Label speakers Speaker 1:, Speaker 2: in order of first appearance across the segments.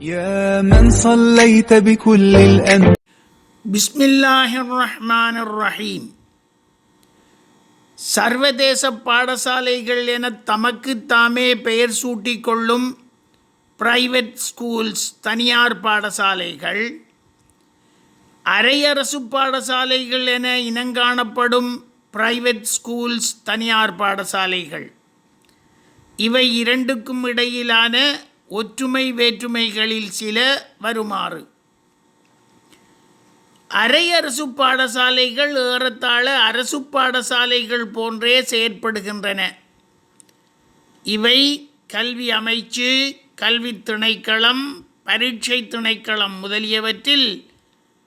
Speaker 1: يا من صليت بكل الأنبياء.
Speaker 2: بسم الله الرحمن الرحيم. சர்வதேச பாடசாலைகள் என தமக்கு தாமே பெயர் சூட்டிக்கொள்ளும் பிரைவேட் ஸ்கூல்ஸ் தனியார் பாடசாலைகள், அரையரசு பாடசாலைகள் என இனங்காணப்படும் பிரைவேட் ஸ்கூல்ஸ் தனியார் பாடசாலைகள், இவை இரண்டுக்கும் இடையிலான ஒற்றுமை வேற்றுமைகளில் சில வருமாறு. அரையரசு பாடசாலைகள் ஏறத்தாழ அரசு பாடசாலைகள் போன்றே செயற்படுகின்றன. இவை கல்வி அமைச்சு, கல்வி திணைக்களம், பரீட்சை திணைக்களம் முதலியவற்றில்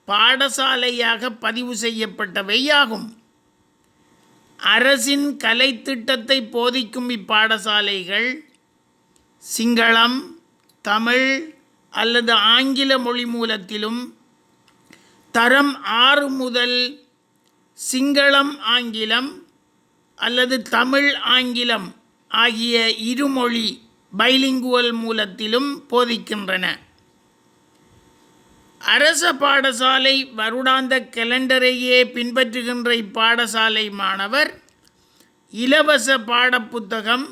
Speaker 2: பாடசாலையாக பதிவு செய்யப்பட்டவையாகும். அரசின் கலைத்திட்டத்தை போதிக்கும் இப்பாடசாலைகள் சிங்களம், தமிழ் அல்லது ஆங்கில மொழி மூலத்திலும், தரம் 6 முதல் சிங்களம் ஆங்கிலம் அல்லது தமிழ் ஆங்கிலம் ஆகிய இருமொழி பைலிங்குவல் மூலத்திலும் போதிக்கின்றன. அரச பாடசாலை வருடாந்த கலண்டரையே பின்பற்றுகின்ற இப்பாடசாலை மாணவர் இலவச பாடப்புத்தகம்,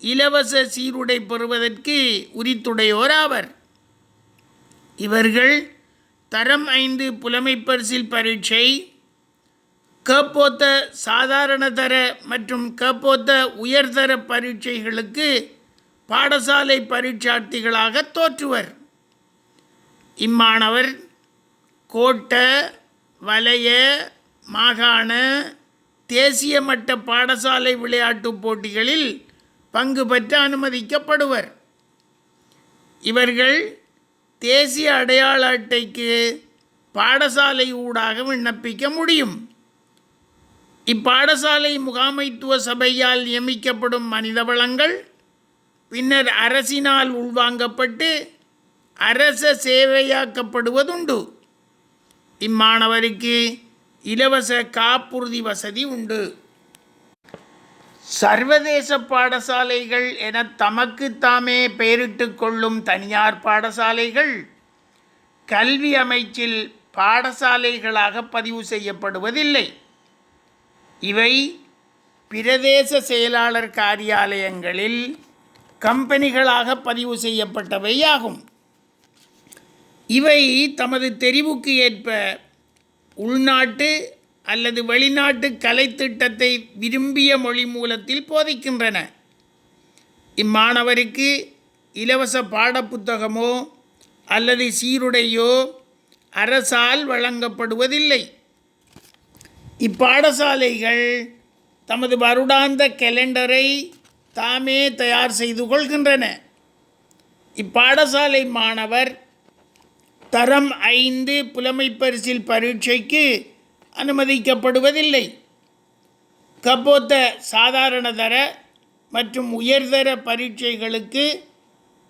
Speaker 2: இலவச சீருடை பெறுவதற்கு உரித்துடையோர் ஆவர். இவர்கள் தரம் 5 புலமைப்பரிசில் பரீட்சை, கேப்போத்த சாதாரண தர மற்றும் கேப்போத்த உயர்தர பரீட்சைகளுக்கு பாடசாலை பரீட்சார்த்திகளாக தோற்றுவர். இம்மாணவர் கோட்ட, வலய, மாகாண, தேசிய மட்ட பாடசாலை விளையாட்டுப் போட்டிகளில் பங்கு பெற்ற அனுமதிக்கப்படுவர். இவர்கள் தேசிய அடையாள அட்டைக்கு பாடசாலை ஊடாக விண்ணப்பிக்க முடியும். இப்பாடசாலை முகாமைத்துவ சபையால் நியமிக்கப்படும் மனித வளங்கள் பின்னர் அரசினால் உள்வாங்கப்பட்டு அரச சேவையாக்கப்படுவதுண்டு. இம்மாணவருக்கு இலவச காப்புறுதி வசதி உண்டு. சர்வதேச பாடசாலைகள் என தமக்கு தாமே பெயரிட்டு கொள்ளும் தனியார் பாடசாலைகள் கல்வி அமைச்சில் பாடசாலைகளாக பதிவு செய்யப்படுவதில்லை. இவை பிரதேச செயலாளர் காரியாலயங்களில் கம்பெனிகளாக பதிவு செய்யப்பட்டவையாகும். இவை தமது தெரிவுக்கு ஏற்ப உள்நாட்டு அல்லது வெளிநாட்டு கலைத்திட்டத்தை விரும்பிய மொழி மூலத்தில் போதிக்கின்றன. இம்மாணவருக்கு இலவச பாடப்புத்தகமோ அல்லது சீருடையோ அரசால் வழங்கப்படுவதில்லை. இப்பாடசாலைகள் தமது வருடாந்த கலண்டரை தாமே தயார் செய்து கொள்கின்றன. இப்பாடசாலை மாணவர் தரம் 5 புலமைப்பரிசில் பரீட்சைக்கு அனுமதிக்கப்படுவதில்லை. கபோத்த சாதாரண தர மற்றும் உயர்தர பரீட்சைகளுக்கு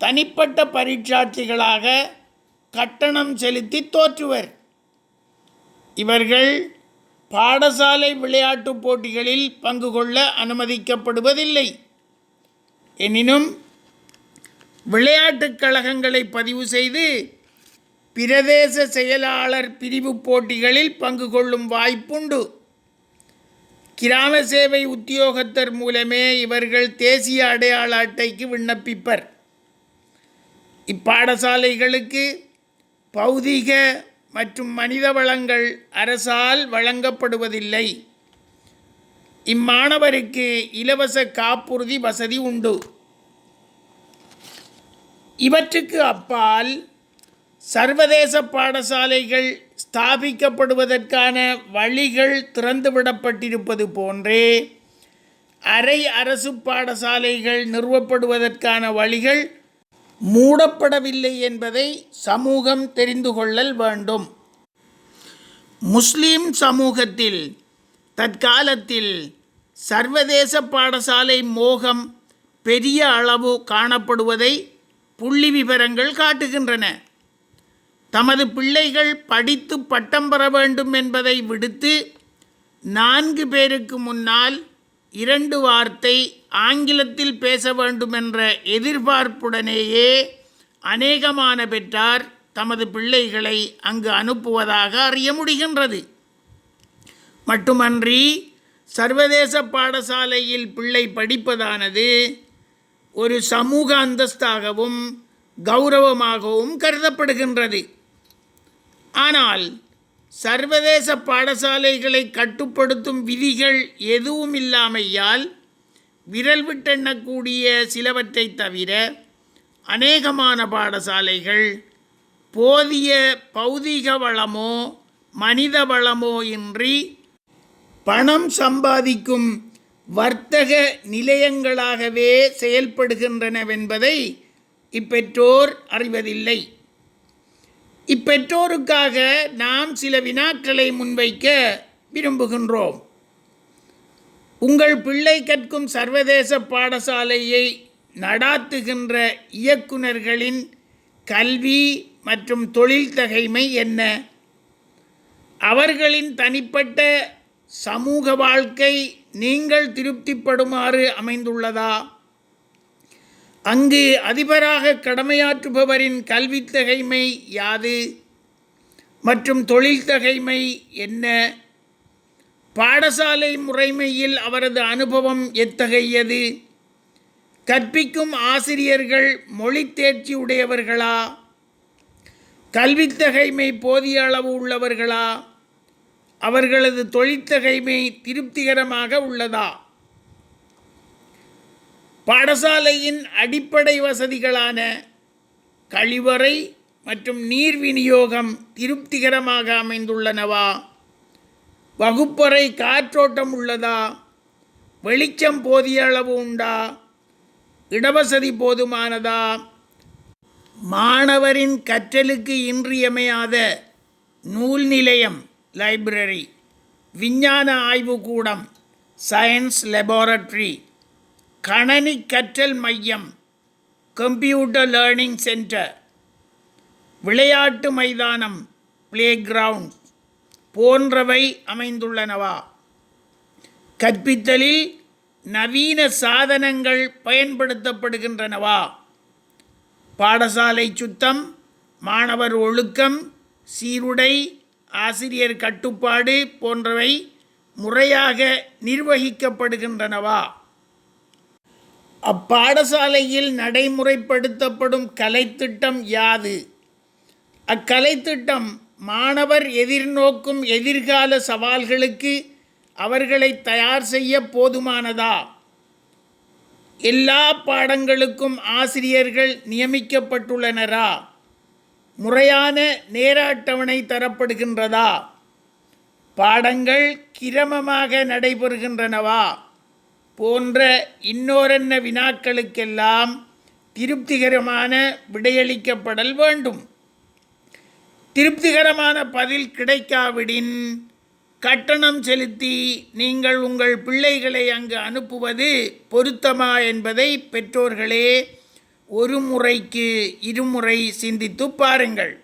Speaker 2: தனிப்பட்ட பரீட்சார்த்திகளாக கட்டணம் செலுத்தி தோற்றுவர். இவர்கள் பாடசாலை விளையாட்டுப் போட்டிகளில் பங்கு கொள்ள அனுமதிக்கப்படுவதில்லை. எனினும் விளையாட்டுக் கழகங்களை பதிவு செய்து பிரதேச செயலாளர் பிரிவு போட்டிகளில் பங்கு கொள்ளும் வாய்ப்புண்டு. கிராம சேவை உத்தியோகத்தர் மூலமே இவர்கள் தேசிய அடையாள அட்டைக்கு விண்ணப்பிப்பர். இப்பாடசாலைகளுக்கு பௌதீக மற்றும் மனித வளங்கள் அரசால் வழங்கப்படுவதில்லை. இம்மாணவருக்கு இலவச காப்புறுதி வசதி உண்டு. இவற்றுக்கு அப்பால் சர்வதேச பாடசாலைகள் ஸ்தாபிக்கப்படுவதற்கான வழிகள் திறந்துவிடப்பட்டிருப்பது போன்றே அரை அரசு பாடசாலைகள் நிறுவப்படுவதற்கான வழிகள் மூடப்படவில்லை என்பதை சமூகம் தெரிந்து கொள்ளல் வேண்டும். முஸ்லிம் சமூகத்தில் தற்காலத்தில் சர்வதேச பாடசாலை மோகம் பெரிய அளவு காணப்படுவதை புள்ளி விவரங்கள் காட்டுகின்றன. தமது பிள்ளைகள் படித்து பட்டம் பெற வேண்டும் என்பதை விடுத்து 4 பேருக்கு முன்னால் 2 வார்த்தை ஆங்கிலத்தில் பேச வேண்டும் என்ற எதிர்பார்ப்புடனேயே அநேகமான பெற்றார் தமது பிள்ளைகளை அங்கு அனுப்புவதாக அறிய முடிகின்றது. மட்டுமன்றி சர்வதேச பாடசாலையில் பிள்ளை படிப்பதானது ஒரு சமூக அந்தஸ்தாகவும் கௌரவமாகவும் கருதப்படுகின்றது. ஆனால் சர்வதேச பாடசாலைகளை கட்டுப்படுத்தும் விதிகள் எதுவும் இல்லாமையால் விரல் விட்டெண்ணக்கூடிய சிலவற்றை தவிர அநேகமான பாடசாலைகள் போதிய பௌதிக வளமோ மனித வளமோ இன்றி பணம் சம்பாதிக்கும் வர்த்தக நிலையங்களாகவே செயல்படுகின்றனவென்பதை இப்பெற்றோர் அறிவதில்லை. இப்பெற்றோருக்காக நாம் சில வினாக்களை முன்வைக்க விரும்புகின்றோம். உங்கள் பிள்ளை கற்கும் சர்வதேச பாடசாலையை நடாத்துகின்ற இயக்குநர்களின் கல்வி மற்றும் தொழில் தகைமை என்ன? அவர்களின் தனிப்பட்ட சமூக வாழ்க்கை நீங்கள் திருப்திப்படுமாறு அமைந்துள்ளதா? அங்கு அதிபராக கடமையாற்றுபவரின் கல்வித் தகைமை யாது மற்றும் தொழில் தகைமை என்ன? பாடசாலை முறைமையில் அவரது அனுபவம் எத்தகையது? கற்பிக்கும் ஆசிரியர்கள் மொழி தேர்ச்சி உடையவர்களா? கல்வித் தகைமை போதிய அளவு உள்ளவர்களா? அவர்களது தொழிற்தகைமை திருப்திகரமாக உள்ளதா? பாடசாலையின் அடிப்படை வசதிகளான கழிவறை மற்றும் நீர் விநியோகம் திருப்திகரமாக அமைந்துள்ளனவா? வகுப்பறை காற்றோட்டம் உள்ளதா? வெளிச்சம் போதிய அளவு உண்டா? இடவசதி போதுமானதா? மாணவரின் கற்றலுக்கு இன்றியமையாத நூல் நிலையம் லைப்ரரி, விஞ்ஞான ஆய்வுக்கூடம் சயின்ஸ் லெபார்டரி, கணனி கற்றல் மையம் கம்ப்யூட்டர் லேர்னிங் சென்டர், விளையாட்டு மைதானம் பிளே கிரவுண்ட் போன்றவை அமைந்துள்ளனவா? கற்பித்தலில் நவீன சாதனங்கள் பயன்படுத்தப்படுகின்றனவா? பாடசாலை சுத்தம், மாணவர் ஒழுக்கம், சீருடை, ஆசிரியர் கட்டுப்பாடு போன்றவை முறையாக நிர்வகிக்கப்படுகின்றனவா? அப்பாடசாலையில் நடைமுறைப்படுத்தப்படும் கலைத்திட்டம் யாது? அக்கலைத்திட்டம் மாணவர் எதிர்நோக்கும் எதிர்கால சவால்களுக்கு அவர்களை தயார் செய்ய போதுமானதா? எல்லா பாடங்களுக்கும் ஆசிரியர்கள் நியமிக்கப்பட்டுள்ளனரா? முறையான நேர அட்டவணை தரப்படுகின்றதா? பாடங்கள் கிரமமாக நடைபெறுகின்றனவா? போன்ற இன்னோரென்ன வினாக்களுக்கெல்லாம் திருப்திகரமான விடையளிக்கப்படல் வேண்டும். திருப்திகரமான பதில் கிடைக்காவிடின் கட்டணம் செலுத்தி நீங்கள் உங்கள் பிள்ளைகளை அங்கு அனுப்புவது பொருத்தமா என்பதை பெற்றோர்களே ஒரு முறைக்கு இருமுறை சிந்தித்து பாருங்கள்.